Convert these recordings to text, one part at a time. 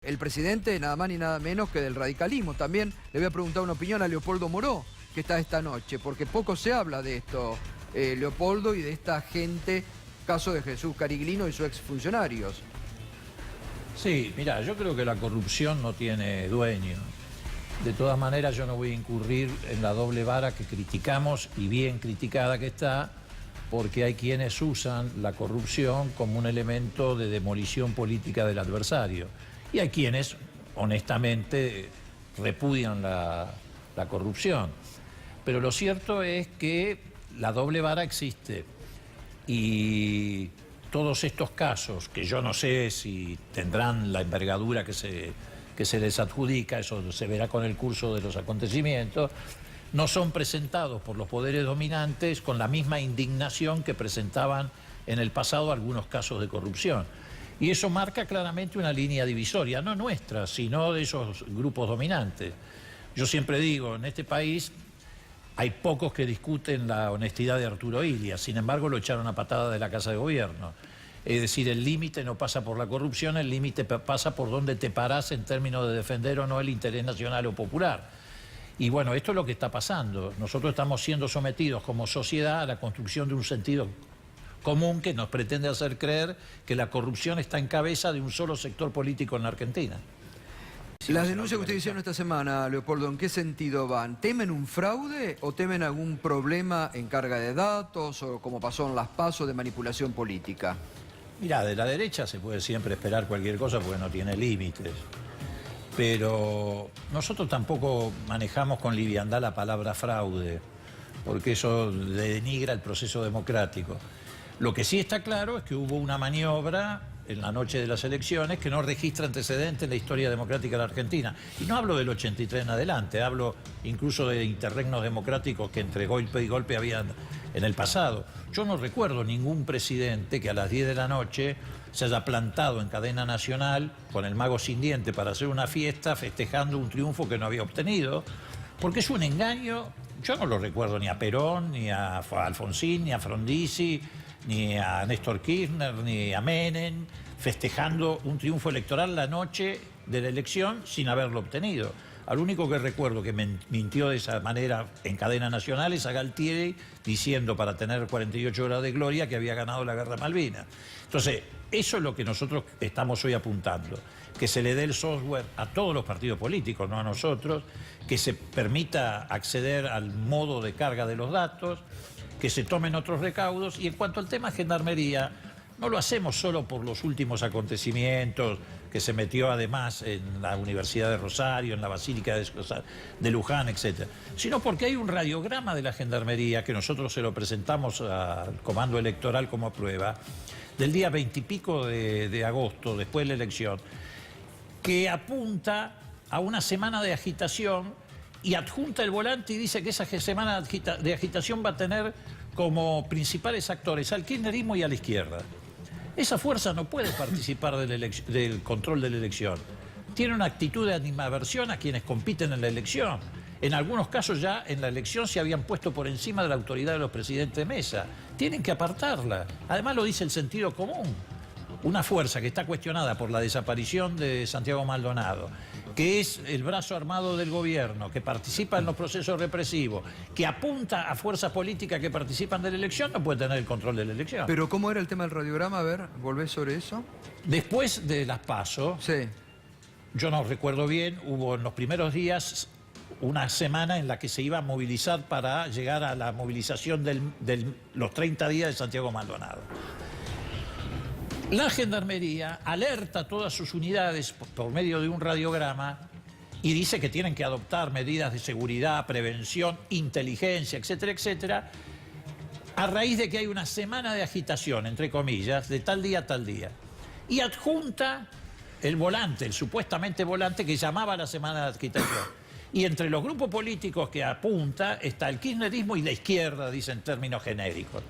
el presidente nada más ni nada menos que del radicalismo. También le voy a preguntar una opinión a Leopoldo Moró, que está esta noche, porque poco se habla de esto, Leopoldo, y de esta gente, caso de Jesús Cariglino y sus exfuncionarios. Sí, mira, yo creo que la corrupción no tiene dueño. De todas maneras, yo no voy a incurrir en la doble vara que criticamos, y bien criticada que está, porque hay quienes usan la corrupción como un elemento de demolición política del adversario. Y hay quienes, honestamente, repudian la corrupción. Pero lo cierto es que la doble vara existe. Y todos estos casos, que yo no sé si tendrán la envergadura que se les adjudica, eso se verá con el curso de los acontecimientos, no son presentados por los poderes dominantes con la misma indignación que presentaban en el pasado algunos casos de corrupción. Y eso marca claramente una línea divisoria, no nuestra, sino de esos grupos dominantes. Yo siempre digo, en este país hay pocos que discuten la honestidad de Arturo Illia, sin embargo lo echaron a patada de la Casa de Gobierno. Es decir, el límite no pasa por la corrupción, el límite pasa por dónde te parás en términos de defender o no el interés nacional o popular. Y bueno, esto es lo que está pasando. Nosotros estamos siendo sometidos como sociedad a la construcción de un sentido común que nos pretende hacer creer que la corrupción está en cabeza de un solo sector político en la Argentina. Las denuncias que ustedes hicieron esta semana, Leopoldo, ¿en qué sentido van? ¿Temen un fraude o temen algún problema en carga de datos o como pasó en las PASO de manipulación política? Mirá, de la derecha se puede siempre esperar cualquier cosa porque no tiene límites. Pero nosotros tampoco manejamos con liviandad la palabra fraude, porque eso denigra el proceso democrático. Lo que sí está claro es que hubo una maniobra en la noche de las elecciones que no registra antecedentes en la historia democrática de la Argentina. Y no hablo del 83 en adelante, hablo incluso de interregnos democráticos que entre golpe y golpe habían en el pasado. Yo no recuerdo ningún presidente que a las 10 de la noche se haya plantado en cadena nacional con el mago sin diente para hacer una fiesta festejando un triunfo que no había obtenido, porque es un engaño. Yo no lo recuerdo ni a Perón, ni a Alfonsín, ni a Frondizi, ni a Néstor Kirchner, ni a Menem, festejando un triunfo electoral la noche de la elección sin haberlo obtenido. Al único que recuerdo que mintió de esa manera en cadena nacional es a Galtieri, diciendo para tener 48 horas de gloria que había ganado la guerra de Malvinas. Entonces, eso es lo que nosotros estamos hoy apuntando, que se le dé el software a todos los partidos políticos, no a nosotros, que se permita acceder al modo de carga de los datos, que se tomen otros recaudos. Y en cuanto al tema Gendarmería, no lo hacemos solo por los últimos acontecimientos, que se metió además en la Universidad de Rosario, en la Basílica de Luján, etc., sino porque hay un radiograma de la Gendarmería, que nosotros se lo presentamos al Comando Electoral como prueba, del día 20 y pico de agosto, después de la elección, que apunta a una semana de agitación y adjunta el volante y dice que esa semana de agitación va a tener como principales actores al kirchnerismo y a la izquierda. Esa fuerza no puede participar del control de la elección. Tiene una actitud de animadversión a quienes compiten en la elección. En algunos casos ya en la elección se habían puesto por encima de la autoridad de los presidentes de mesa. Tienen que apartarla. Además lo dice el sentido común. Una fuerza que está cuestionada por la desaparición de Santiago Maldonado, que es el brazo armado del gobierno, que participa en los procesos represivos, que apunta a fuerzas políticas que participan de la elección, no puede tener el control de la elección. Pero ¿cómo era el tema del radiograma? A ver, ¿volvés sobre eso? Después de las PASO, sí, yo no recuerdo bien, hubo en los primeros días una semana en la que se iba a movilizar para llegar a la movilización de los 30 días de Santiago Maldonado. La Gendarmería alerta a todas sus unidades por medio de un radiograma y dice que tienen que adoptar medidas de seguridad, prevención, inteligencia, etcétera, etcétera, a raíz de que hay una semana de agitación, entre comillas, de tal día a tal día. Y adjunta el volante, el supuestamente volante que llamaba a la semana de agitación. Y entre los grupos políticos que apunta está el kirchnerismo y la izquierda, dice en términos genéricos.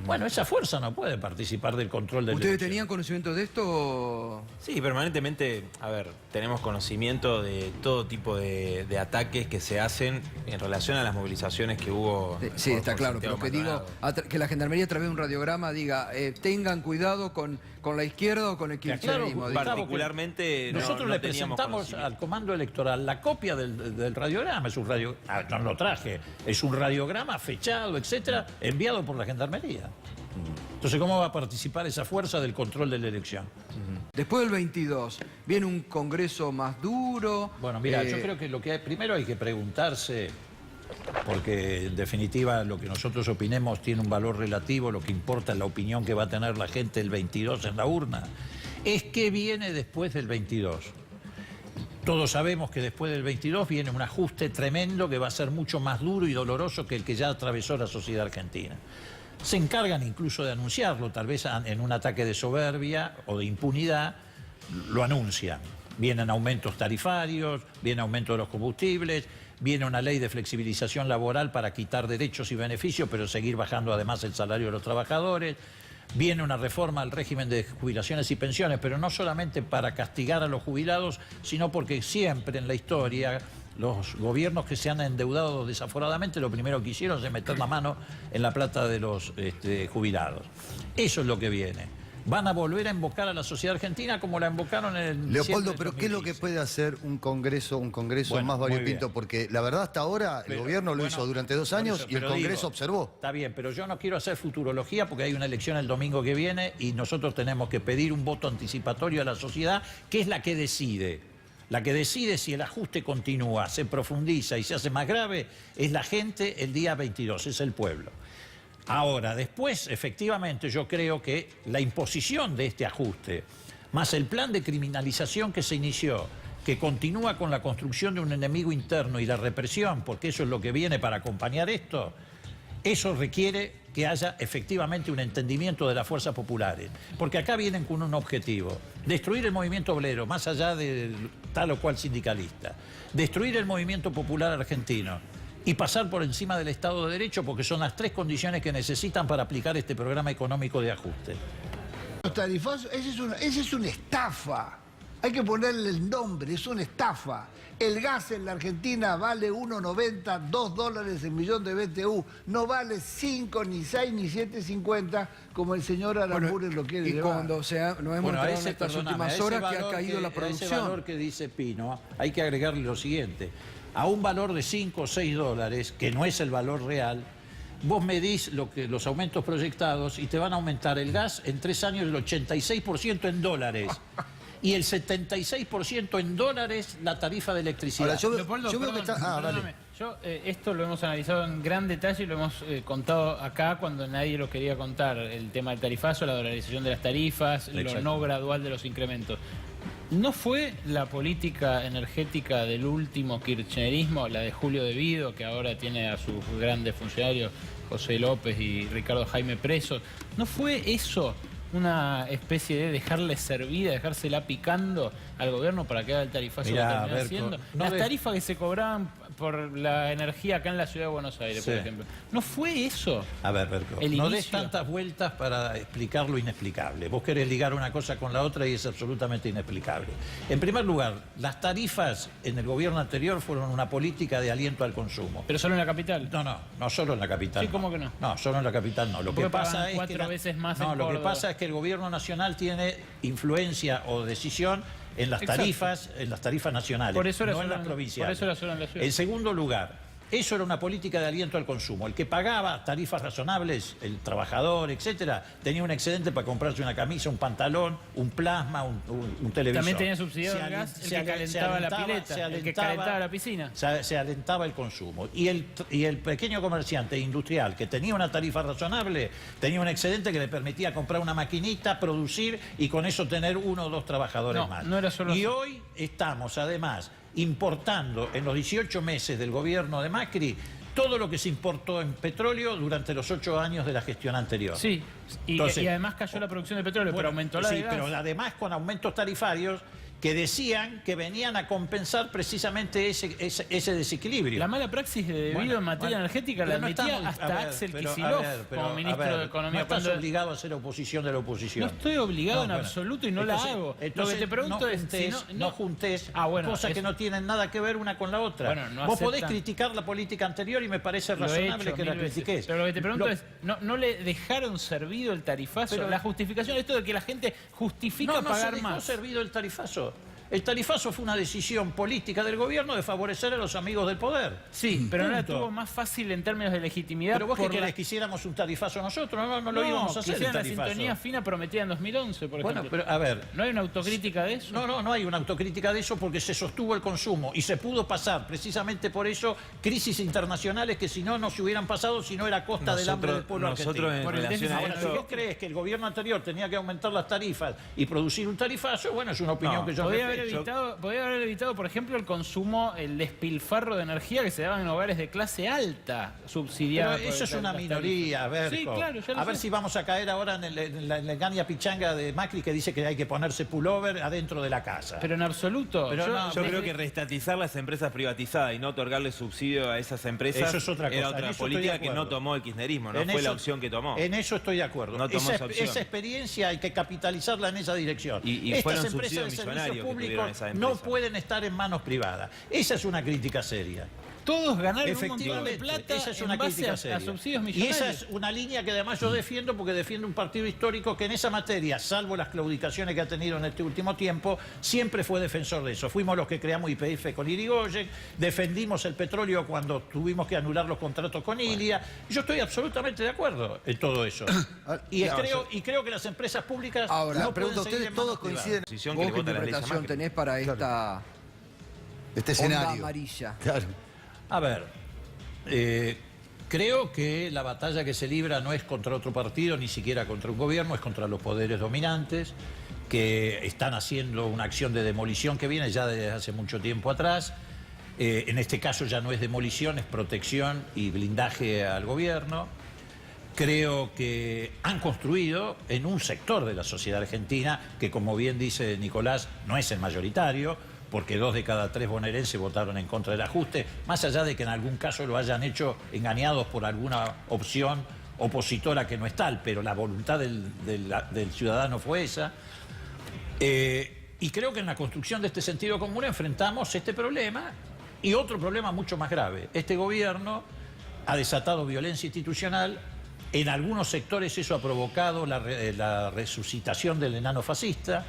Bueno, esa fuerza no puede participar del control del ¿Ustedes elección. tenían conocimiento de esto? Sí, permanentemente, a ver, tenemos conocimiento de todo tipo de ataques que se hacen en relación a las movilizaciones que hubo. Sí, está claro, pero Santiago que digo, Maldonado. que la Gendarmería a través de un radiograma diga, tengan cuidado con la izquierda o con el kirchnerismo. Claro, diga. particularmente nosotros no le teníamos presentamos conocimiento. al comando electoral la copia del radiograma. Es un no lo traje, es un radiograma fechado, etcétera, enviado por la Gendarmería. Entonces, ¿cómo va a participar esa fuerza del control de la elección? Después del 22, viene un congreso más duro. Bueno, mira, yo creo que primero hay que preguntarse, porque en definitiva lo que nosotros opinemos tiene un valor relativo, lo que importa es la opinión que va a tener la gente el 22 en la urna, es qué viene después del 22. Todos sabemos que después del 22 viene un ajuste tremendo que va a ser mucho más duro y doloroso que el que ya atravesó la sociedad argentina. Se encargan incluso de anunciarlo, tal vez en un ataque de soberbia o de impunidad, lo anuncian. Vienen aumentos tarifarios, viene aumento de los combustibles, viene una ley de flexibilización laboral para quitar derechos y beneficios, pero seguir bajando además el salario de los trabajadores. Viene una reforma al régimen de jubilaciones y pensiones, pero no solamente para castigar a los jubilados, sino porque siempre en la historia los gobiernos que se han endeudado desaforadamente lo primero que hicieron es meter la mano en la plata de los jubilados. Eso es lo que viene. Van a volver a invocar a la sociedad argentina como la invocaron en el Leopoldo, pero ¿qué es lo que puede hacer un congreso Bueno, más muy variopinto? bien. Porque la verdad hasta ahora el gobierno lo hizo durante 2 años por eso, y el pero Congreso digo, observó. Está bien, pero yo no quiero hacer futurología porque hay una elección el domingo que viene y nosotros tenemos que pedir un voto anticipatorio a la sociedad, que es la que decide. La que decide si el ajuste continúa, se profundiza y se hace más grave, es la gente el día 22, es el pueblo. Ahora, después, efectivamente, yo creo que la imposición de este ajuste, más el plan de criminalización que se inició, que continúa con la construcción de un enemigo interno y la represión, porque eso es lo que viene para acompañar esto, eso requiere que haya efectivamente un entendimiento de las fuerzas populares. Porque acá vienen con un objetivo: destruir el movimiento obrero, más allá de tal o cual sindicalista. Destruir el movimiento popular argentino y pasar por encima del Estado de Derecho, porque son las 3 condiciones que necesitan para aplicar este programa económico de ajuste. Los tarifazos, esa es una estafa. Hay que ponerle el nombre, es una estafa. El gas en la Argentina vale 1,90, $2 el millón de BTU. No vale 5, ni 6, ni 7,50 como el señor Aramburez lo quiere y llevar. cuando nos hemos enterado en estas últimas horas que ha caído la producción. A ese valor que dice Pino, hay que agregarle lo siguiente: a un valor de 5 o 6 dólares, que no es el valor real, vos medís los aumentos proyectados y te van a aumentar el gas en 3 años el 86% en dólares. Y el 76% en dólares la tarifa de electricidad. Ahora, Leopoldo, yo veo que perdón, está... perdóname. Esto lo hemos analizado en gran detalle y lo hemos contado acá cuando nadie lo quería contar. El tema del tarifazo, la dolarización de las tarifas, Exacto. lo no gradual de los incrementos. ¿No fue la política energética del último kirchnerismo, la de Julio De Vido, que ahora tiene a sus grandes funcionarios, José López y Ricardo Jaime presos? ¿No fue eso una especie de dejarle servida, dejársela picando al gobierno para que haga el tarifazo que termina Berco, haciendo? no Las de- tarifas que se cobraban por la energía acá en la ciudad de Buenos Aires, Sí. por ejemplo. ¿No fue eso? A ver, Berco, El no des inicio. tantas vueltas para explicar lo inexplicable. Vos querés ligar una cosa con la otra y es absolutamente inexplicable. En primer lugar, las tarifas en el gobierno anterior fueron una política de aliento al consumo. Pero solo en la capital. No solo en la capital. Sí, ¿cómo que no? No, solo en la capital no. Lo ¿Por que qué pasa pagan es que 4 veces más en lo que Córdoba? pasa es que el gobierno nacional tiene influencia o decisión en las Exacto. tarifas nacionales, Por eso era no en solo las en- provinciales. por eso era solo en la ciudad. En segundo lugar, eso era una política de aliento al consumo. El que pagaba tarifas razonables, el trabajador, etcétera, tenía un excedente para comprarse una camisa, un pantalón, un plasma, un televisor. También tenía subsidiado el gas, el que calentaba la pileta, el que calentaba la piscina. Se alentaba el consumo. Y el pequeño comerciante industrial que tenía una tarifa razonable, tenía un excedente que le permitía comprar una maquinita, producir y con eso tener 1 o 2 trabajadores No, más. no era solo y eso. hoy estamos además importando en los 18 meses del gobierno de Macri todo lo que se importó en petróleo durante los 8 años de la gestión anterior. Sí, y Entonces, además cayó la producción de petróleo, pero bueno, aumentó la sí, de gas. pero además con aumentos tarifarios que decían que venían a compensar precisamente ese desequilibrio. La mala praxis de debido en materia energética la admitía hasta Axel Kicillof como ministro de Economía. No estás obligado a ser oposición de la oposición. No estoy obligado en absoluto y no la hago. Lo que te pregunto no juntes bueno, cosas que no tienen nada que ver una con la otra. Bueno, vos podés criticar la política anterior y me parece razonable que la critiques. Pero lo que te pregunto es, ¿no le dejaron servido el tarifazo? Pero la justificación, esto de que la gente justifica pagar más. No se dejó servido el tarifazo. El tarifazo fue una decisión política del gobierno de favorecer a los amigos del poder. Sí, pero no la tuvo más fácil en términos de legitimidad. Pero vos qué querés, que hiciéramos un tarifazo nosotros, no lo íbamos a hacer el tarifazo. La sintonía fina prometida en 2011, por ejemplo. Bueno, pero a ver. ¿No hay una autocrítica de eso? No hay una autocrítica de eso porque se sostuvo el consumo y se pudo pasar, precisamente por eso, crisis internacionales que si no se hubieran pasado si no era a costa del hambre del pueblo argentino. En relación a Ahora, si vos crees que el gobierno anterior tenía que aumentar las tarifas y producir un tarifazo, bueno, es una opinión que yo respeto. Podría haber evitado, por ejemplo, el consumo, el despilfarro de energía que se daba en hogares de clase alta, subsidiada. Pero eso es una minoría, Berco. Sí, claro, a ver si vamos a caer ahora en la engaña pichanga de Macri que dice que hay que ponerse pullover adentro de la casa. Pero en absoluto. Pero yo creo que reestatizar las empresas privatizadas y no otorgarle subsidio a esas empresas eso es otra cosa. era otra política que no tomó el kirchnerismo, no fue la opción que tomó. En eso estoy de acuerdo. No tomó esa opción. Esa experiencia hay que capitalizarla en esa dirección. Y estas fueron empresas de subsidios servicios millonarios que tuvieron públicos esas no empresas. pueden estar en manos privadas. Esa es una crítica seria. Todos ganaron un montón de plata esa es una en base crítica a seria. subsidios Y millonarios. esa es una línea que además yo defiendo porque defiendo un partido histórico que en esa materia, salvo las claudicaciones que ha tenido en este último tiempo, siempre fue defensor de eso. Fuimos los que creamos YPF con Irigoyen, defendimos el petróleo cuando tuvimos que anular los contratos con Ilia. Yo estoy absolutamente de acuerdo en todo eso. Y creo que las empresas públicas Ahora, no pregunto, pueden seguir ¿ustedes en todos manos coinciden? Posición ¿Vos que qué le vota la ley interpretación Macri. tenés para esta Este onda escenario. amarilla? Claro. A ver, creo que la batalla que se libra no es contra otro partido, ni siquiera contra un gobierno, es contra los poderes dominantes, que están haciendo una acción de demolición que viene ya desde hace mucho tiempo atrás. En este caso ya no es demolición, es protección y blindaje al gobierno. Creo que han construido en un sector de la sociedad argentina, que como bien dice Nicolás, no es el mayoritario, porque 2 de cada 3 bonaerenses votaron en contra del ajuste, más allá de que en algún caso lo hayan hecho engañados por alguna opción opositora que no es tal, pero la voluntad del ciudadano fue esa. Y creo que en la construcción de este sentido común enfrentamos este problema y otro problema mucho más grave. Este gobierno ha desatado violencia institucional. En algunos sectores eso ha provocado la resucitación del enano fascista.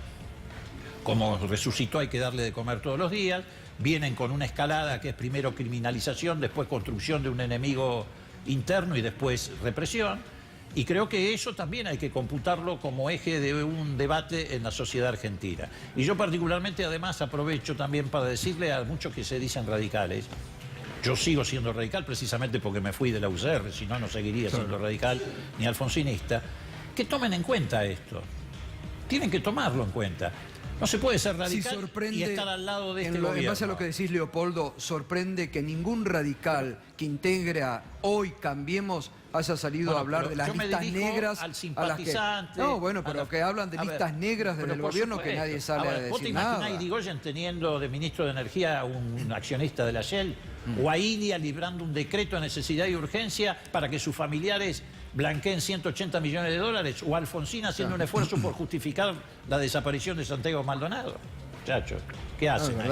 Como resucitó hay que darle de comer todos los días. Vienen con una escalada que es primero criminalización, después construcción de un enemigo interno y después represión. Y creo que eso también hay que computarlo como eje de un debate en la sociedad argentina. Y yo particularmente además aprovecho también para decirle a muchos que se dicen radicales, yo sigo siendo radical precisamente porque me fui de la UCR, si no, no seguiría siendo radical ni alfonsinista, que tomen en cuenta esto. Tienen que tomarlo en cuenta. No se puede ser radical y estar al lado de este gobierno. En base a lo que decís, Leopoldo, sorprende que ningún radical que integra Hoy Cambiemos haya salido a hablar de las listas negras al a las que... simpatizante. No, bueno, pero que hablan de listas negras desde el gobierno que nadie sale a ¿Vos te decir imaginás nada. a Irigoyen teniendo de ministro de Energía a un accionista de la Shell? ¿O a Ilia librando un decreto de necesidad y urgencia para que sus familiares blanqueen 180 millones de dólares? ¿O a Alfonsín haciendo un esfuerzo por justificar la desaparición de Santiago Maldonado? Muchachos, ¿qué hacen ahí?